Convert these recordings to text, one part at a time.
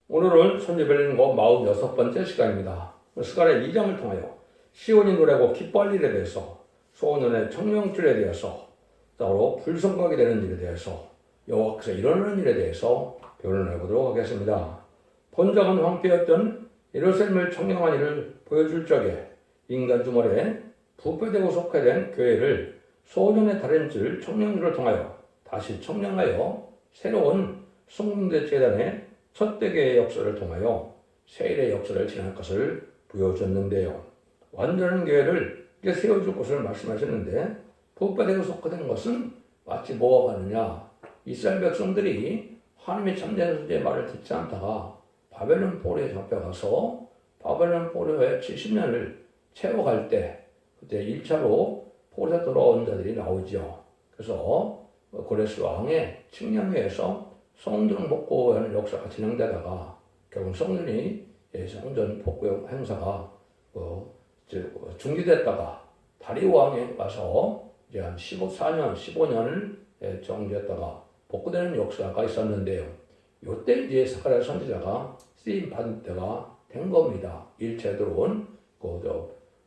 오늘은 손재별님과 46번째 시간입니다. 스가랴 2장을 통하여 시온이 노래하고 기뻐할 일에 대해서, 소년의 청명줄에 대해서, 따로 불성각이 되는 일에 대해서, 여호와께서 일어나는 일에 대해서 변론해 보도록 하겠습니다. 본작은 황폐였던 예루살렘을 청량한 일을 보여줄 적에 인간 주머니에 부패되고 속해된 교회를 소년의 다른줄 청량줄을 통하여 다시 청량하여 새로운 성공대 재단의 첫 대계의 역사를 통하여 세일의 역사를 지날 것을 보여줬는데요. 완전한 교회를 세워줄 것을 말씀하셨는데, 부패되고 속해된 것은 마치 뭐와 같느냐? 이스라엘 백성들이 하나님의 참된 선지의 말을 듣지 않다가 바벨론 포로에 잡혀가서 바벨론 포로에 70년을 채워갈 때, 그때 1차로 포로에서 돌아온 자들이 나오죠. 그래서 고레스 왕의 칙령회에서 성전 복구하는 역사가 진행되다가 결국 성전이 성전 복구 행사가 중지됐다가 다리 왕에 가서 이제 한 15년을 정지했다가 복구되는 역사가 있었는데요. 이때 이제 스가랴 선지자가 쓰임 받을 때가 된 겁니다. 일체 들어온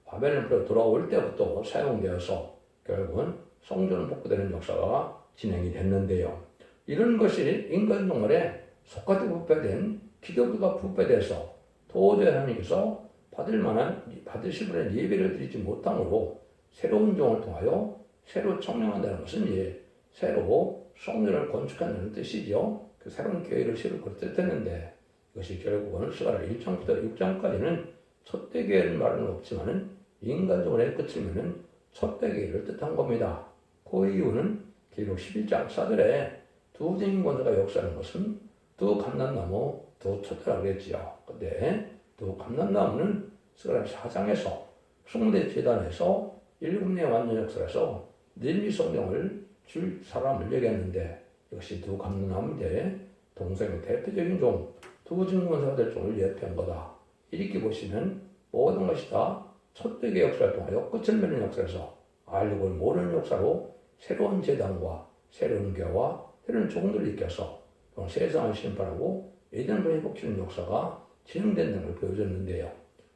바벨론으로 돌아올 때부터 사용되어서 결국은 성전 복구되는 역사가 진행이 됐는데요. 이런 것이 인간 동물에 속가지 부패된 기독교가 부패돼서 도저히 하나님께서 받으실 분의 예배를 드리지 못함으로 새로운 종을 통하여 새로 청량한다는 것은 이제 새로 성전을 건축한다는 뜻이죠. 그 새로운 교회를 새로 건축했는데 이것이 결국은 스가랴 1장부터 6장까지는 첫대 교회를 말은 없지만은 인간 종의 끝이면은 첫대 교회를 뜻한 겁니다. 그 이유는 기록 11장 사절에 두 증인 권세가 역사하는 것은 두 감람나무, 두 촛대라고 했지요. 근데 두 감람나무는 스가랴 4장에서 성대 재단에서 7년 완전 역사에서 느헤미 성경을 줄 사람을 얘기했는데, 이것이 두 감람나무인데 동성의 대표적인 종, 두 증인 권세가 될 종을 예표한 거다. 이렇게 보시면 모든 것이 다 촛대의 역사를 통하여 끝을 맺는 역사에서 알고 모르는 역사로 새로운 재단과 새로운 교회와 새로운 종들을 일으켜서 세상을 심판하고 예전을 회복시키는 역사가 진행된다는 걸 보여줬는데요.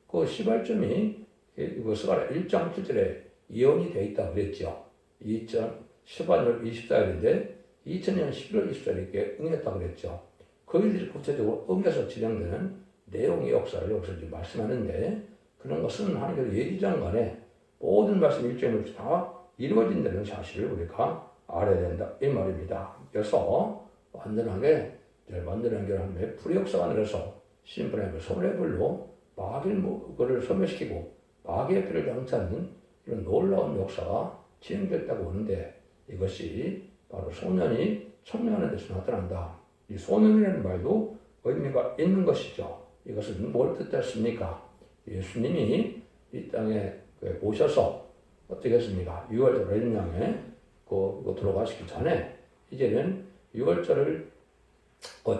그 시발점이 스가랴 1장 7절에 예언이 되어 있다고 그랬죠. 2014년 24일인데 2000년 11월 24일에 응했다고 그랬죠. 거기들이 구체적으로 응해서 진행되는 내용의 역사를 여기서 지금 말씀하는데, 그런 것은 하나님께서 예기장간에 모든 말씀 일정이 다 이루어진다는 사실을 우리가 알아야 된다 이 말입니다. 그래서 완전한 결함에 불역사가 내려서 심판의 소래불로 마귀를 소멸시키고 마귀의 피를 장치하는 이런 놀라운 역사가 진행됐다고 하는데, 이것이 바로 소년이 청량하는 데서 나타난다. 이 소년이라는 말도 의미가 있는 것이죠. 이것은 뭘 뜻했습니까? 예수님이 이 땅에 오셔서 어떻게 했습니까? 6월절 어린양에 들어가시기 전에 이제는 6월절을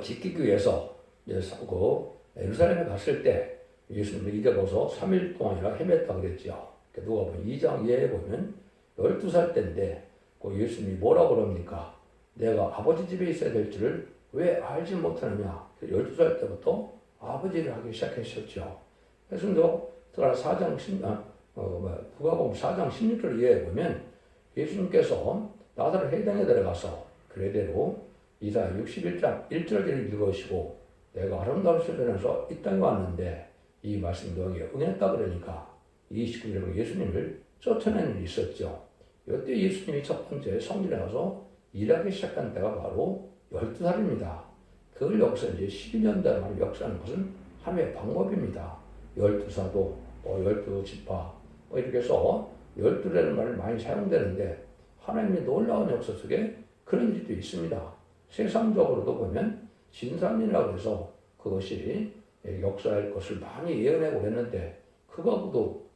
지키기 위해서 예루살렘에 갔을 때 예수님을 잊어버려서 3일 동안이나 헤맸다고 그랬죠. 누가 보면 2장 2회에 보면 12살 때인데 예수님이 뭐라고 그럽니까? 내가 아버지 집에 있어야 될 줄을 왜 알지 못하느냐? 12살 때부터 아버지를 하기 시작하셨죠. 그래서 누가복음 4장 16절 이하에 보면 예수님께서 나사렛 해당에 들어가서 그대로 이사야 61장 1절을 읽으시고 내가 아름다운 시편에서 이 땅에 왔는데 이 말씀 너에게 응했다 그러니까 29절에 예수님을 쫓아내는 일이 있었죠. 이때 예수님이 첫 번째 성전에 가서 일하기 시작한 때가 바로 12살입니다. 그걸 여기서 이제 12년대 만에 역사하는 것은 하나님의 방법입니다. 12사도, 12지파, 이렇게 해서 12라는 말을 많이 사용되는데, 하나님의 놀라운 역사 속에 그런 일도 있습니다. 세상적으로도 보면 진산이라고 해서 그것이 역사할 것을 많이 예언하고 했는데, 그거하고도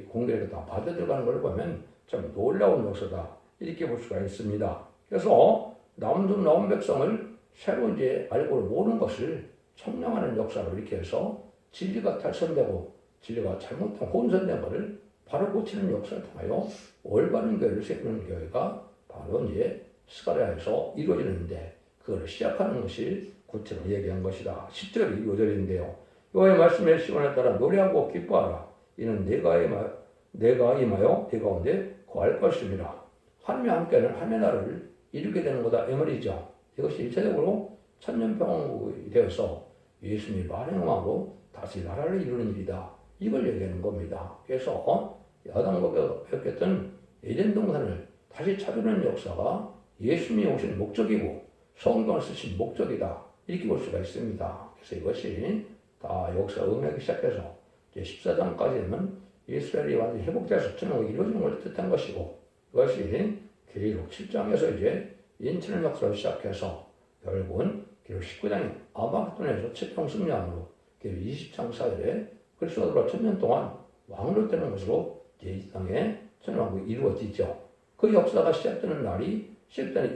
공개가 다 받아들여가는 걸 보면 참 놀라운 역사다. 이렇게 볼 수가 있습니다. 그래서 나온 백성을 새로 이제 알고 모르는 것을 청량하는 역사로 이렇게 해서 진리가 탈선되고 진리가 잘못된 혼선된 것을 바로 고치는 역사를 통하여 올바른 교회를 세우는 교회가 바로 이제 스가랴에서 이루어지는데, 그걸 시작하는 것이 구체로 얘기한 것이다. 10절이 요절인데요. 여호와의 말씀의 시간에 따라 노래하고 기뻐하라. 이는 내가 임하여 네 가운데 거할 것입니다. 하나님과 함께는 하나님의 나라를 이루게 되는 거다 이 말이죠. 이것이 일차적으로 천년평안국이 되어서 예수님이 만행함으로 다시 나라를 이루는 일이다. 이걸 얘기하는 겁니다. 그래서 아담과 벽했던 에덴 동산을 다시 찾으려는 역사가 예수님이 오신 목적이고 성경을 쓰신 목적이다. 이렇게 볼 수가 있습니다. 그래서 이것이 다 역사 응하기 시작해서 이제 14장까지는 이스라엘이 완전히 회복돼서 천국이 이루어지는 걸 뜻한 것이고, 이것이 계속 7장에서 이제 인천의 역사를 시작해서 결국은 계속 19장에 아마겟돈에서 최종 승리함으로 계속 20장 사이에 그리스도가 1000년 동안 왕으로 되는 것으로 이제 이 땅에 천왕국이 이루어지죠. 그 역사가 시작되는 날이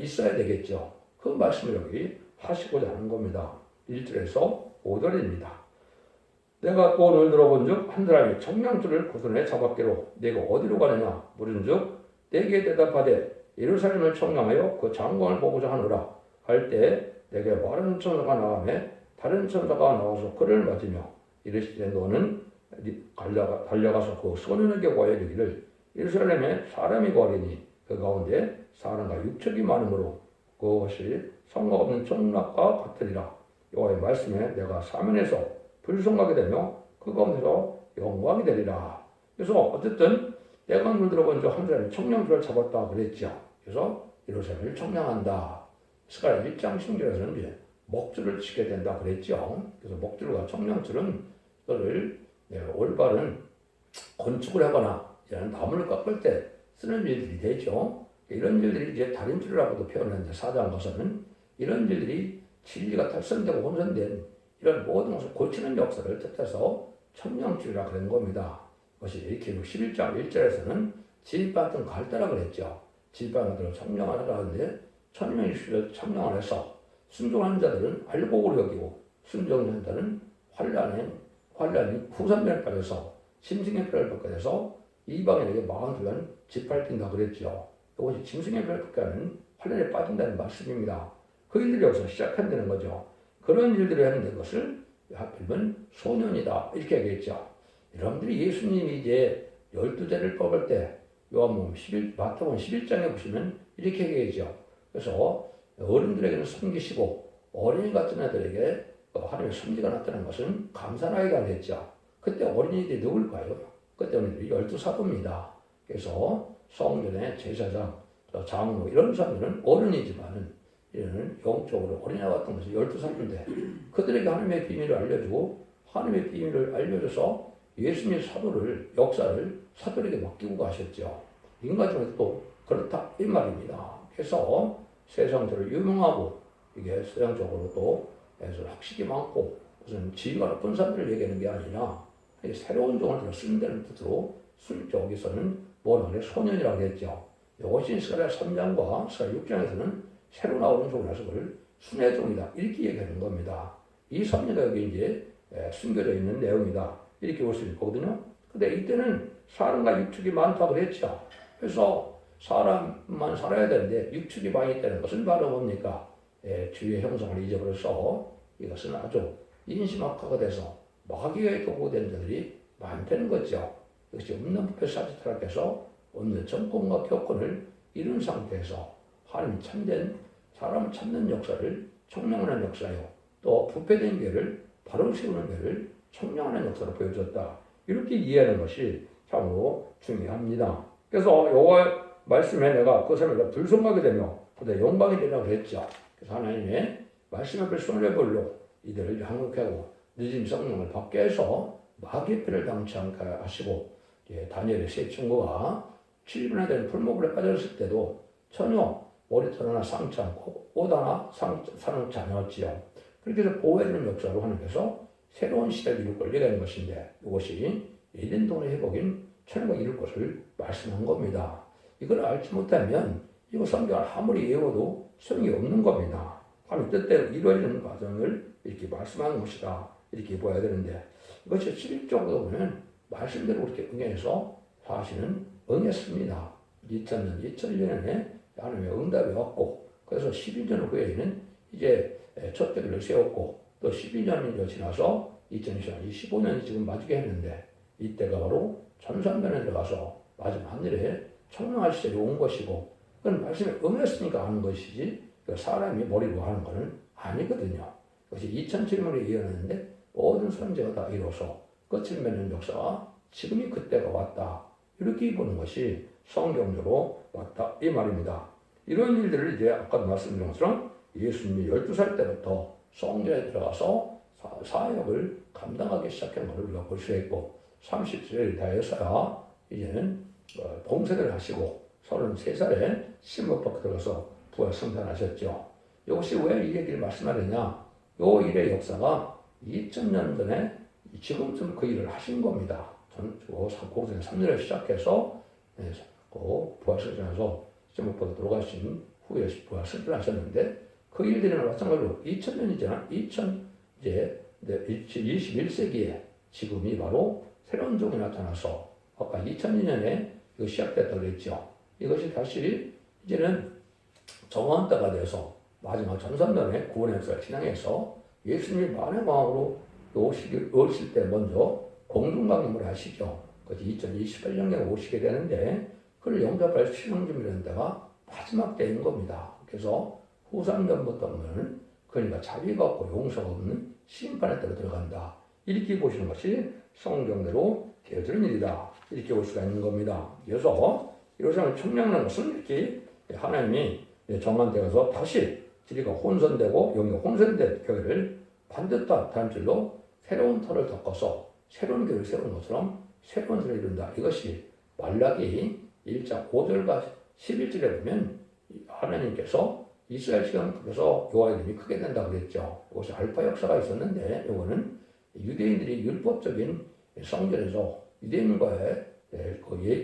있어야 되겠죠. 그 말씀을 여기 하시고자 하는 겁니다. 1절에서 5절입니다. 내가 또 오늘 들어본 즉 한 사람이 청량줄을 구손에 잡았기로 내가 어디로 가느냐 물은 즉 내게 대답하되 예루살렘을 청량하여 그 장관을 보고자 하노라 할 때 내게 마른 천사가 나가매 다른 천사가 나와서 그를 맞으며 이르시되 너는 달려가서 그 소년에게 구하여 이르기를 예루살렘에 사람이 거하리니 그 가운데 사람과 육척이 많으므로 그것이 성과 없는 천락과 같으리라. 여호와의 말씀에 내가 사면에서 불성하게 되며 그 가운데서 영광이 되리라. 그래서 어쨌든 내가 오늘 들어본 적 한 사람이 청량줄을 잡았다 그랬죠. 그래서 예루살렘을 청량한다. 스가랴 1장 10절에서는 이제 목줄을 치게 된다 그랬죠. 그래서 목줄과 청량줄은 그를 올바른 건축을 하거나 나무를 깎을 때 쓰는 일들이 되죠. 이런 일들이 이제 다림줄이라고도 표현하는데 사자한 것은 이런 일들이 진리가 탈선되고 혼선된 이런 모든 것을 고치는 역사를 뜻해서 청량줄이라 그런 겁니다. 그것이 기록 11장 1절에서는 지휘받던 갈대라 그랬죠. 지휘받은 청량하라 하는데 천명이 청량을 해서 순종하는 자들은 알곡으로 여기고 순종하는 자들은 환란이 후산면에 빠져서 짐승의 뼈를 벗게 돼서 이방인에게 42년 짓밟힌다 그랬죠. 이것이 짐승의 뼈를 벗게 하는 환란에 빠진다는 말씀입니다. 그 일들이 여기서 시작한다는 거죠. 그런 일들을 하는 것을 하필이면 소년이다 이렇게 얘기했죠. 여러분들이 예수님이 이제 12제를 뽑을 때 마태복음 11장에 보시면 이렇게 얘기하죠. 그래서 어른들에게는 섬기시고 어린이 같은 애들에게 하나님의 섭리가 나타난 것은 감사나이가 됐죠. 그때 어린이들이 누굴까요? 그때 어린이들이 12사도입니다. 그래서 성전의 제사장, 장로 이런 사람들은 어른이지만은 이는 영적으로 어린이와 같은 것이 12사도인데 그들에게 하나님의 비밀을 알려주고 하나님의 비밀을 알려줘서 예수님의 역사를 사도에게 맡기고 가셨죠. 인간적으로 또 그렇다 이 말입니다. 그래서 세상적으로 유명하고 이게 세상적으로 또 학식이 많고 무슨 지위가 높은 사람들을 얘기하는 게 아니라 새로운 종을 쓴다는 뜻으로 여기서는 뭐라고 그래? 소년이라고 했죠. 이것이 스가랴 3장과 스가랴 6장에서는 새로 나오는 종이라서 그걸 순회종이다 이렇게 얘기하는 겁니다. 이 섭리가 여기 이제 숨겨져 있는 내용이다 이렇게 볼 수 있거든요. 근데 이때는 사람과 육축이 많다고 했죠. 그래서 사람만 살아야 되는데 육축이 많이 있다는 것은 바로 뭡니까? 주의 형상을 잊어버려서 이것은 아주 인심학화가 돼서 마귀의 도구된 자들이 많다는 거죠. 이것이 없는 부패 사지타락해서 없는 정권과 교권을 이룬 상태에서 하나님 참된 사람 찾는 역사를 청량하는 역사요. 또 부패된 죄를 바로 세우는 죄를 청량하는 역사로 보여줬다. 이렇게 이해하는 것이 참으로 중요합니다. 그래서 여호와 말씀에 내가 그 사람을 불성하게 되며 그때 영광이 되라고 했죠. 그래서 하나님의 말씀 앞에 손을 벌로 이들을 항복하고 늦은 성령을 받게 해서 마귀의 피를 당치 않게 하시고 다니엘의 세 친구가 7분에 된 풀목을에 빠졌을 때도 전혀 머리털 하나 상치 않고 옷 하나 상치 않았지요. 그렇게 해서 보호해주는 역사로 하나님께서 새로운 시대를 이룰 걸 얘기하는 것인데 이것이 에덴 동의 회복인 천국이 이룰 것을 말씀한 겁니다. 이걸 알지 못하면 이거 성경을 아무리 외워도 소용이 없는 겁니다. 하나님 뜻대로 이루어지는 과정을 이렇게 말씀하는 것이다. 이렇게 보아야 되는데 이것이 실질적으로 보면 말씀대로 그렇게 응해서 사실은 응했습니다. 2001년에 하나님의 응답이 왔고 그래서 12년 후에는 이제 첫 대기를 세웠고 또 12년이 지나서 2020년, 15년이 지금 맞게 했는데 이때가 바로 전산면에 들어가서 마지막 하늘에 청명한 시절이 온 것이고 그건 말씀에 응했으니까 하는 것이지 사람이 머리로 하는 것은 아니거든요. 그것이 2007년에 이어졌는데 모든 선제가 다 이뤄서 끝을 맺는 역사가 지금이 그때가 왔다. 이렇게 보는 것이 성경적으로 왔다. 이 말입니다. 이런 일들을 이제 아까도 말씀드린 것처럼 예수님이 12살 때부터 성전에 들어가서 사역을 감당하기 시작한 것을 우리가 볼 수 있고 30세를 다해서야 이제는 봉사를 하시고 33살에 신목밖에 들어가서 부활 승천하셨죠. 이것이 왜 이 얘기를 말씀하느냐? 요 일의 역사가 2000년 전에 지금쯤 그 일을 하신 겁니다. 고생 3년을 시작해서 부활 승천해서 신목밖에 들어가신 후에 부활 승천하셨는데 그 일들이나 마찬가지로 2000년이 지나 21세기에 지금이 바로 새로운 종이 나타나서 아까 2002년에 이거 시작됐다고 그랬죠. 이것이 다시 이제는 정한 때가 돼서 마지막 전산면에 구원의 역사를 진행해서 예수님이 만의 마음으로 오실 때 먼저 공중강림을 하시죠. 그래서 2028년에 오시게 되는데 그를 영접할 시정쯤이라는 때가 마지막 때인 겁니다. 그래서 후산전부터는 그러니까 자비가 없고 용서가 없는 심판의 때로 들어간다. 이렇게 보시는 것이 성경대로 되어지는 일이다. 이렇게 볼 수가 있는 겁니다. 그래서 이것을 청량한 것은 이렇게 하나님이 정한 때 가서 다시 지리가 혼선되고 영이 혼선된 교회를 반듯한 단줄로 새로운 터를 덮어서 새로운 교회를 세우는 것처럼 새로운 터를 이룬다. 이것이 말라기 1장 5절과 11절에 보면 하나님께서 이스라엘 시간에서 여호와의 이름이 크게 된다고 그랬죠. 이것이 알파 역사가 있었는데 이거는 유대인들이 율법적인 성전에서 유대인과의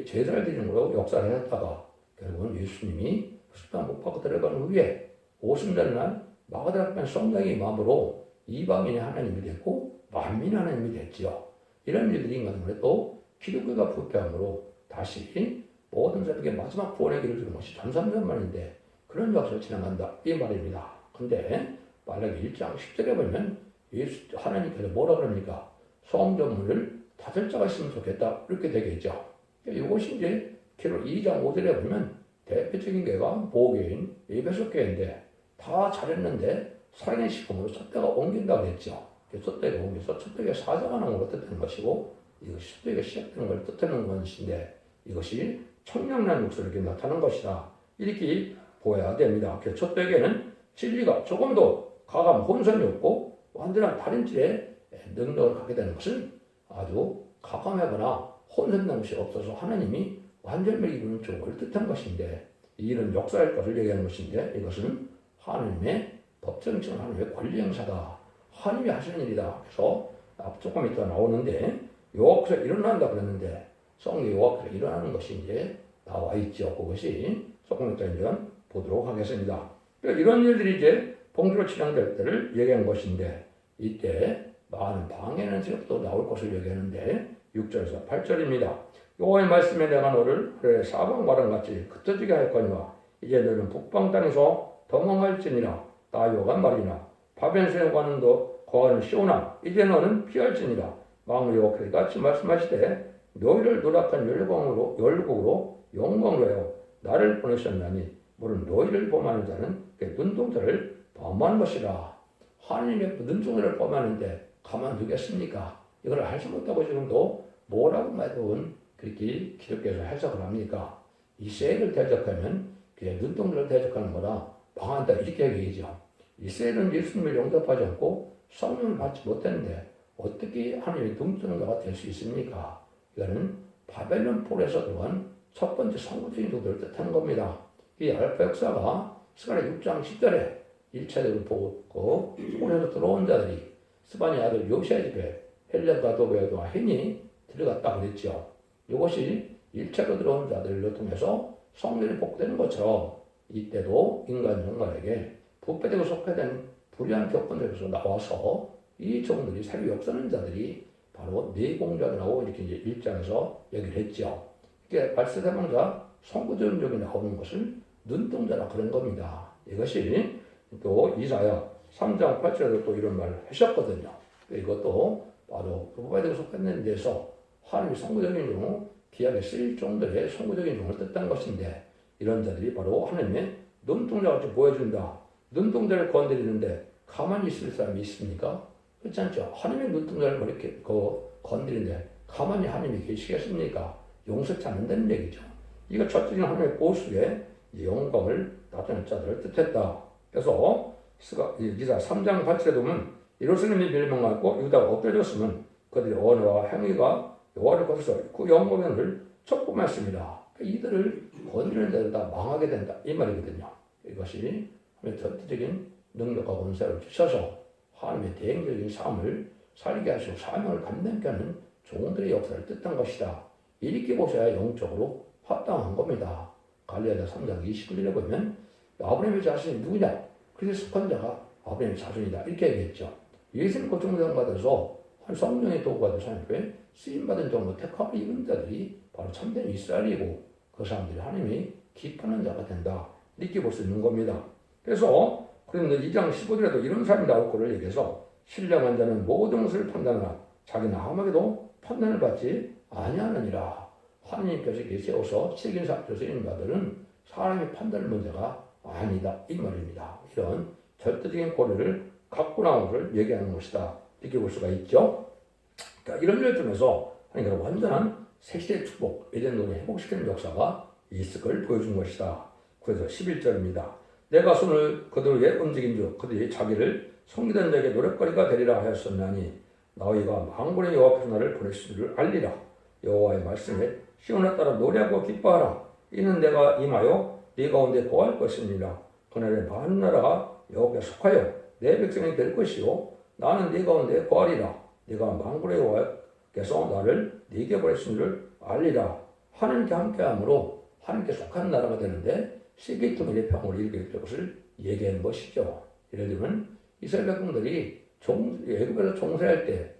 제사를 드리는 걸로 역사를 했다가 결국은 예수님이 십자가 못 박고 들어간 후에 오순절날 마가다락반 성당의 마음으로 이방인이 하나님이 됐고 만민이 하나님이 됐지요. 이런 일들이 인간을 또 기독교가 부패함으로 다시 모든 사람에게 마지막 구원의 길을 주는 것이 전산면만인데 그런 역사를 진행한다. 이 말입니다. 근데 말라기 1장 10절에 보면 하나님께서 뭐라 그럽니까? 성전문을 닫을 자가 있으면 좋겠다. 이렇게 되겠죠. 이것이 이제 기록 2장 5절에 보면 대표적인 교회가 보교인 에베소 교회인데 다 잘했는데 살인의 시금으로 촛대가 옮긴다고 했죠. 촛대가 옮겨서 촛대가 사자가는 걸 뜻하는 것이고 이것이 촛대가 시작되는 걸 뜻하는 것인데 이것이 청량한 목소리로 이렇게 나타나는 것이다. 이렇게 보아야 됩니다. 촛대에게는 진리가 조금도 가감 혼선이 없고 완전한 다른 질의 능력을 갖게 되는 것은 아주 가감하거나 혼선된 것이 없어서 하나님이 완전히 이루는 쪽을 뜻한 것인데 이런 역사의 것을 얘기하는 것인데 이것은 하나님의 법정적인 하나님의 권리 행사다. 하나님이 하시는 일이다. 그래서 조금 이따 나오는데 요약해서 일어난다 그랬는데 성경 요약해서 일어나는 것이 이제 나와 있죠. 그것이 조금 이따 이제 보도록 하겠습니다. 이런 일들이 이제 봉주로 진행될 때를 얘기한 것인데 이때 많은 방해는 지역도 나올 것을 얘기하는데 6절에서 8절입니다. 여호와의 말씀에 내가 너를 그의 사방바람 같이 흩어지게 할 거니와 이제 너는 북방 땅에서 도망할지니라 나요가 말이나 바벤스에 가는 너 거하는 시온아 이제 너는 피할지니라 왕의 여호와께서 같이 말씀하시되 너희를 노력한 열국으로 영광으로 하여 나를 보내셨나니 물은 너희를 범하는 자는 그 눈동자를 범하는 것이라. 하나님의 눈동자를 범하는데 가만두겠습니까? 이걸 알지 못하고 지금도 뭐라고 말하면 그렇게 기독교에서 해석을 합니까? 이스라엘을 대적하면 그냥 눈동자를 대적하는 거라 방한다 이렇게 얘기하죠. 이스라엘은 예수님을 영접하지 않고 성령을 받지 못했는데 어떻게 하나님의 눈동자가 될 수 있습니까? 이거는 바벨론 폴에서 들어간 첫 번째 선구적인 도들을 뜻하는 겁니다. 이 알파 역사가 스가랴 6장 10절에 1차적으로 보고 폴에서 들어온 자들이 스바니 아들 요시아 집에 헬렌과 도베와 헨이 들어갔다고 그랬죠. 이것이 1차로 들어온 자들을 통해서 성전이 복되는 것처럼 이때도 인간 정말에게 부패되고 속패된 불의한 교권들에서 나와서 이 종들이 새로 역사하는 자들이 바로 내공자들하고 이렇게 이제 1장에서 얘기를 했죠. 이게 발세대방자 성구전적이 나오는 것을 눈동자라 그런 겁니다. 이것이 또 이사야 3장 8절에도 또 이런 말을 하셨거든요. 이것도 바로 누구바에게 속했는 데서 하나님의 선구적인 종, 귀하게 쓰일 정도의 선구적인 종을 뜻한 것인데 이런 자들이 바로 하나님의 눈동자같이 보여준다. 눈동자를 건드리는데 가만히 있을 사람이 있습니까? 그렇지 않죠. 하나님의 눈동자를 이렇게 건드리는데 가만히 하나님이 계시겠습니까? 용서치 않는다는 얘기죠. 이거 첫째는 하나님의 보수의 영광을 나타낼 자들을 뜻했다. 그래서 이사 3장 8절에 보면 예루살렘이 멸망하고 유다가 엎드려졌으면 그들의 언어와 행위가 여호와를 거스려 그 영광을 촉범했습니다. 이들을 건드리는 자들 다 망하게 된다. 이 말이거든요. 이것이 하나님의 절대적인 능력과 권세를 주셔서 하나님의 대행적인 삶을 살게 하시고 사명을 감당케 하는 종들의 역사를 뜻한 것이다. 이렇게 보셔야 영적으로 합당한 겁니다. 갈라디아 3장 29절에 보면 아브라함의 자손이 누구냐? 그래서 속한 자가 아브라함의 자손이다. 이렇게 얘기했죠. 예수님 고통을 받아서 한 성령의 도구가 되서 하나님께 쓰임받은 정도 택함을 입은 자들이 바로 참된 이스라엘이고 그 사람들이 하나님이 기뻐하는 자가 된다. 이렇게 볼 수 있는 겁니다. 그래서 그런데 2장 15절에도 이런 사람이 나올 거를 얘기해서 신령한 자는 모든 것을 판단하나 자기는 아무에게도 판단을 받지 아니하느니라. 하나님께서 이렇게 세워서 책임사업에서 쓰이는 자들은 사람의 판단의 문제가 아니다. 이 말입니다. 이런 절대적인 권리를 갖고 나온 것을 얘기하는 것이다. 이렇게 볼 수가 있죠. 그러니까 이런 일을 통해서 하나님께서 완전한 새시대의 축복, 에덴동을 회복시키는 역사가 있을 걸 보여준 것이다. 그래서 11절입니다. 내가 손을 그들 위에 움직인 줄 그들이 자기를 섬기던 자에게 노랫거리가 되리라 하였었나니 너희가 만군의 여호와께서 나를 보내신 줄 알리라. 여호와의 말씀에 시온에 따라 노래하고 기뻐하라. 이는 내가 임하여 네 가운데 거할 것입니다. 그날에 많은 나라가 여호와께 속하여 내 백성이 될 것이요 나는 네 가운데 거하리라. 네가 만군의 여호와께서 나를 네게 보내신 줄 알리라. 하나님께 함께함으로 하나님께 속한 나라가 되는데 세계 통일의 평화를 이루게 될 것을 얘기하는 것이죠. 예를 들면 이스라엘 백성들이 애굽에서 종살할 때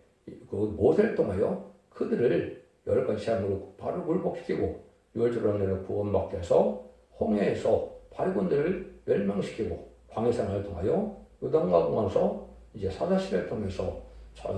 그 모세를 통하여 그들을 여러 가지 시험으로 바로 굴복시키고 유월절로 구원받게 해서 홍해에서 바리곤들을 멸망시키고 광해산을 통하여 요단강 공항에서 이제 사사시대를 통해서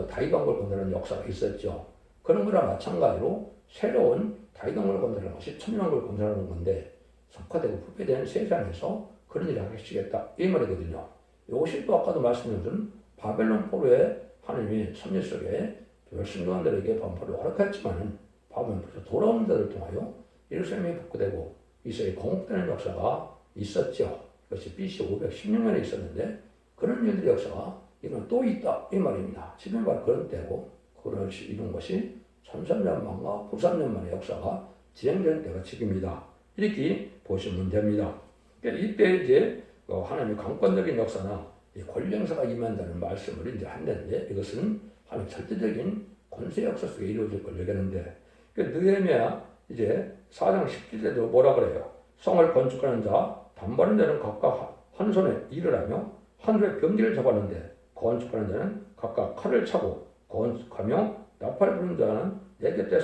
다윗왕국을 건드리는 역사가 있었죠. 그런 거랑 마찬가지로 새로운 다윗왕국을 건드리는 것이 천년왕국을 건드리는 건데 석화되고 부패된 세상에서 그런 일을 하시겠다 이 말이거든요. 이것이 또 아까도 말씀드린 바벨론 포로에 하나님이 섭리 속에 열심도원들에게 반포를 허락했지만 바벨론에서 돌아오는 자를 통하여 예루살렘이 복구되고 이스라엘이 공급되는 역사가 있었죠. 그것이 BC 516년에 있었는데 그런 일들의 역사가 이건 또 있다 이 말입니다. 지금 바로 그런 때고 그런 이런 것이 1300년만과 93년만의 역사가 진행되는 때가 지금이다. 이렇게 보시면 됩니다. 그러니까 이때 이제 하나님의 강권적인 역사나 권력사가 임한다는 말씀을 이제 한다는데 이것은 하나님의 절대적인 권세 역사 속에 이루어질 걸 얘기하는데 느헤미야 이제 4장 10절에도 뭐라 그래요? 성을 건축하는 자, 단번하는 자는 각각 한 손에 일을 하며 한 손에 병기를 잡았는데 건축하는 자는 각각 칼을 차고 건축하며 나팔을 부는 자는 내 곁에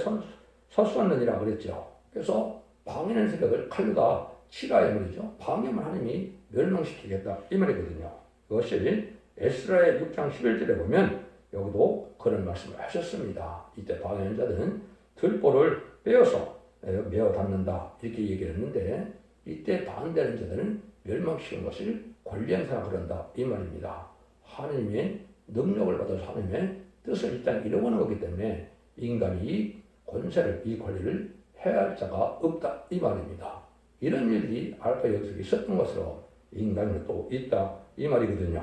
서수었느니라 그랬죠. 그래서 방해하는 세력을 칼로 다 치라 이 말이죠. 방해만 하나님이 멸망시키겠다 이 말이거든요. 이것이 에스라의 6장 11절에 보면 여기도 그런 말씀을 하셨습니다. 이때 방해하는 자들은 들보를 빼어서 메어 닿는다 이렇게 얘기를 했는데 이때 반대하는 자들은 멸망시키는 것을 권리행사라 그런다 이 말입니다. 하나님의 능력을 받아서 하나님의 뜻을 이 땅에 이루어가는 거기 때문에 인간이 이 권세를 이 권리를 해야 할 자가 없다 이 말입니다. 이런 일이 알파 역사에 있었던 것으로 인간이 또 있다 이 말이거든요.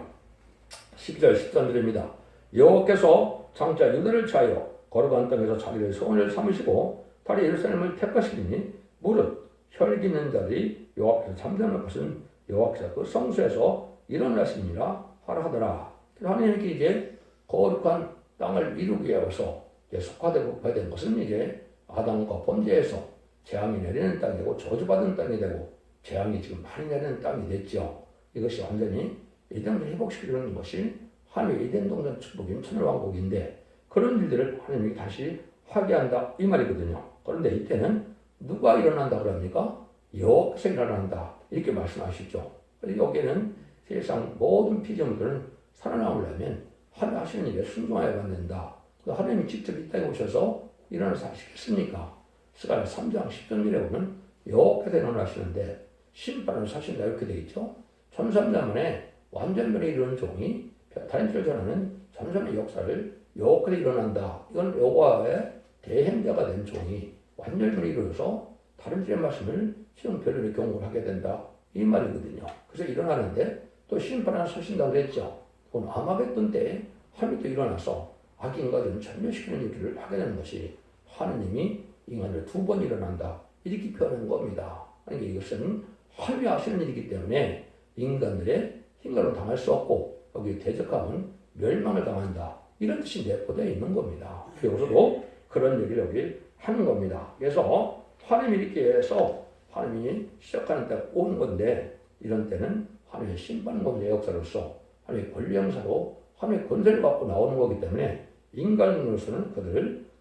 12절 13절입니다. 여호와께서 장차 유다를 취하여 걸어간 땅에서 자기를 소원을 삼으시고 다리 예루살렘을 택하시니 무릇 혈기 있는 자들이 여호와께서 잠잠할 것은 여호와께서 그 성소에서 일어나시니라 하라 하더라. 하나님께 이제 거룩한 땅을 이루기 위해서 속화되고 부패된 것은 이제 아담과 범죄에서 재앙이 내리는 땅이 되고 저주받은 땅이 되고 재앙이 지금 많이 내리는 땅이 됐죠. 이것이 완전히 에덴을 회복시키려는 것이 하나님의 에덴 동산 축복인 천일왕국인데 그런 일들을 하나님이 다시 하게 한다 이 말이거든요. 그런데 이때는 누가 일어난다 그럽니까? 여호와께서 일어난다 이렇게 말씀하시죠. 여기에는 세상 모든 피조물들은 살아남으려면 하나님 하시는 일에 순종하여 받는다. 하나님이 직접 이 땅에 오셔서 일어나서 하시겠습니까? 스가랴 3장 10절에 보면 여호와께서 일어나시는데 심판을 사신다 이렇게 되어 있죠. 천삼자만에 완전면에 이르는 종이 다른 뜻을 전하는 천삼의 역사를 여호와께서 일어난다. 이건 여호와의 대행자가 된 종이 완전면에 이르러서 다른 뜻의 말씀을 시험 변론의 경고를 하게 된다. 이 말이거든요. 그래서 일어나는데 또 심판을 사신다고 그랬죠. 그건 아마겟돈 때 하나님이 또 일어나서 악인과들은 전멸시키는 일을 하게 되는 것이 하느님이 인간을 두 번 일어난다. 이렇게 표현하는 겁니다. 그러니까 이것은 하나님이 하시는 일이기 때문에 인간들의 힘으로 당할 수 없고 여기 대적하면 멸망을 당한다. 이런 뜻이 내포되어 있는 겁니다. 여기서도 그런 얘기를 여기 하는 겁니다. 그래서 하나님이 이렇게 해서 하나님이 시작하는 때가 오는 건데 이런 때는 하나님의 심판권의 역사로서 하나님의 권리 형사로 하나님의 권세를 갖고 나오는 거기 때문에 인간으로서는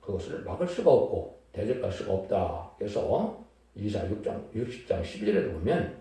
그것을 막을 수가 없고 대적할 수가 없다. 그래서 이사 60장 12절에도 보면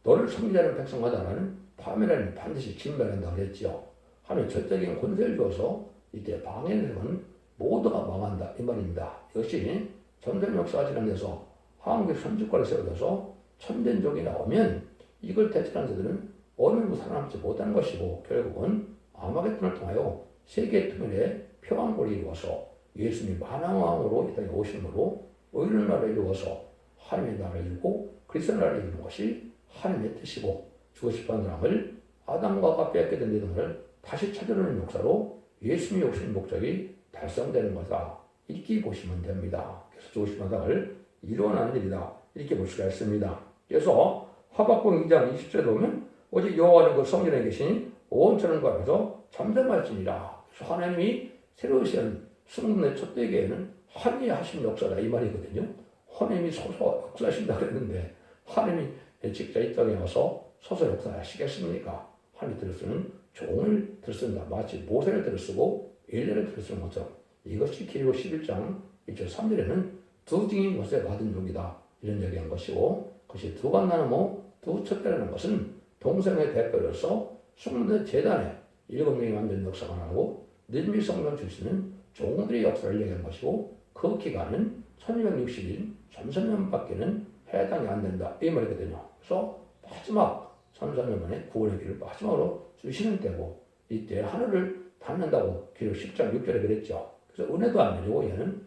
너를 섬기자는 백성마다는 파멸하는 반드시 진멸한다 그랬지요. 하나님 절대적인 권세를 줘서 이때 방해는 모두가 망한다 이 말입니다. 이것이 전쟁 역사가 지나면서 한국의 선주권을 세워져서 천된족이 나오면 이걸 대적하는 자들은 어느도 살아남지 못하는 것이고 결국은 아마겟돈을 통하여 세계 통일의 평안권을 이루어서 예수님이 만왕왕으로 이 땅에 오심으로 의로운 나라를 이루어서 하나님의 나라를 이루고 그리스도의 나라를 이루는 것이 하나님의 뜻이고 죽으시던 사람을 아담과 아까 뺏게 된 내용을 다시 찾으려는 역사로 예수님이 오신 목적이 달성되는 거다. 이렇게 보시면 됩니다. 그래서 죽으시던 사람을 이루어나는 일이다. 이렇게 볼 수가 있습니다. 그래서 하박국 2장 20절에 보면 오직 여호와는 그 성전에 계신 온천을 앞에서 잠잠할지니라. 그래서 하나님이 새로 시한 승분의 첫 대계에는 하나님이 하신 역사다 이 말이거든요. 하나님이 서서 역사하신다 그랬는데 하나님이 직접 이 땅에 와서 서서 역사하시겠습니까? 하나님이 들쓰는 종을 들쓴다. 마치 모세를 들쓰고 엘리야를 들쓰는 것처럼 이것이 계시록 11장 1절 3절에는 두 증인 것에 받은 종이다. 이런 얘기한 것이고 그것이 두 간나무 두 척대라는 것은 동성의 대표로서 숙련된 재단에 7명이 만든 역사가 나오고 느헤미야 성경 출신은 종들의 역사를 얘기한 것이고 그 기간은 1260일 3,3년밖에는 해당이 안 된다. 이 말이거든요. 그래서 마지막 3,4년 만에 구원의 길을 마지막으로 주시는 때고 이때 하늘을 닫는다고 기록 10장 6절에 그랬죠. 그래서 은혜도 안 내리고 얘는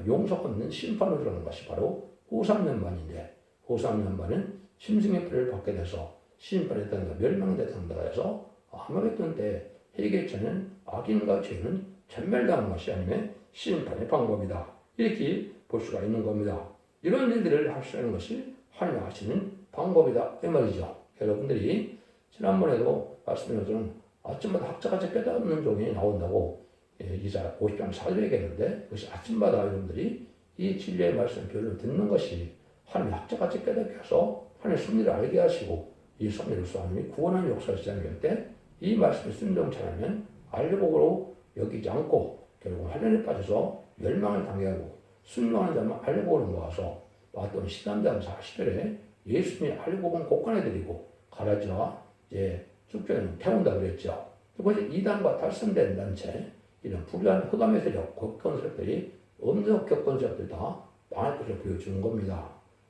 용서 없는 심판으로 들어가는 것이 바로 후3년반인데 후3년반은 심승의 피를 받게 돼서 심판의 땅과 멸망의 땅과 해서 아마겟돈 때 회개처는 악인과 죄는 전멸당하는 것이 아니면 심판의 방법이다. 이렇게 볼 수가 있는 겁니다. 이런 일들을 할 수 있는 것이 하나님이 하시는 방법이다. 이 말이죠. 여러분들이 지난번에도 말씀드린 것처럼 아침마다 학자같이 깨닫는 종이 나온다고 이사 50장 4절에 얘기했는데 그것이 아침마다 여러분들이 이 진리의 말씀 별로 듣는 것이 하나님이 학자같이 깨닫게 해서 하나님의 섭리를 알게 하시고 이 섭리로서 하나님이 구원하는 역사를 시작할 때 이 말씀을 순종치 않으면 알려복으로 여기지 않고 결국 환란에 빠져서 멸망을 당해하고 순종하는 자만 알려복으로 모아서 어떤 시간당 40절에 예수님이 알려복은 곡간해드리고 가라지와 이제 축제는 태운다 그랬죠. 그것이 이단과 달성된 단체 이런 불의한 흑암의 세력, 격권 세력들이 엄청 격권 세력들 다 망할 것을 보여주는 겁니다.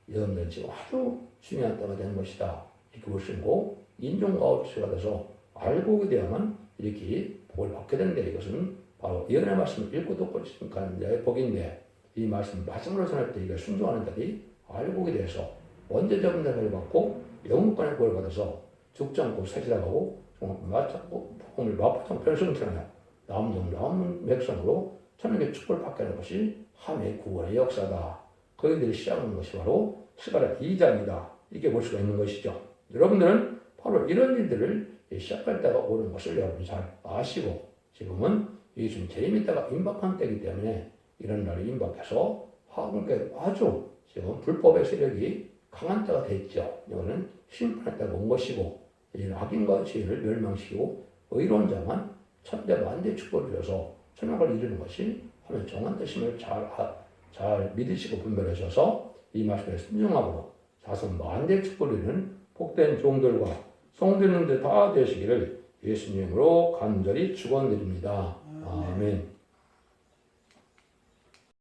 여러분들은 지금 아주 중요한 때가 되는 것이다. 이렇게 보시고 인종과 어치가 돼서 알고 오게 되야만 이렇게 복을 받게 되는데 이것은 바로 예언의 말씀을 읽고 듣고 있으니까 내 복인데 이 말씀 마지막으로 전할 때 이걸 순종하는 자들이 알고 오게 돼서 원죄적인 대가를 받고 영국간의 복을 받아서 죽지 않고 세지나가고 마차고 복음을 마포성 편성처럼 남은 맥성으로 천국의 축복을 받게 하는 것이 하나님의 구원의 역사다. 그들이 시작하는 것이 바로 스가랴 2장이다. 이렇게 볼 수가 있는 것이죠. 여러분들은 바로 이런 일들을 시작할 때가 오는 것을 여러분이 잘 아시고 지금은 예수님 재림의 때가 임박한 때이기 때문에 이런 날이 임박해서 한국에 아주 지금 불법의 세력이 강한 때가 됐죠. 이거는 심판의 때가 온 것이고 이 악인과 죄를 멸망시키고 의로운 자만 천대 만대 축복을 주어서 천국을 이루는 것이 하나님의 정한 뜻임을 잘 믿으시고 분별하셔서 이 말씀에 순종함으로 자손 만대 축복을 이루는 복된 종들과 성도님들 다 되시기를 예수님으로 간절히 축원드립니다. 아멘. 아멘.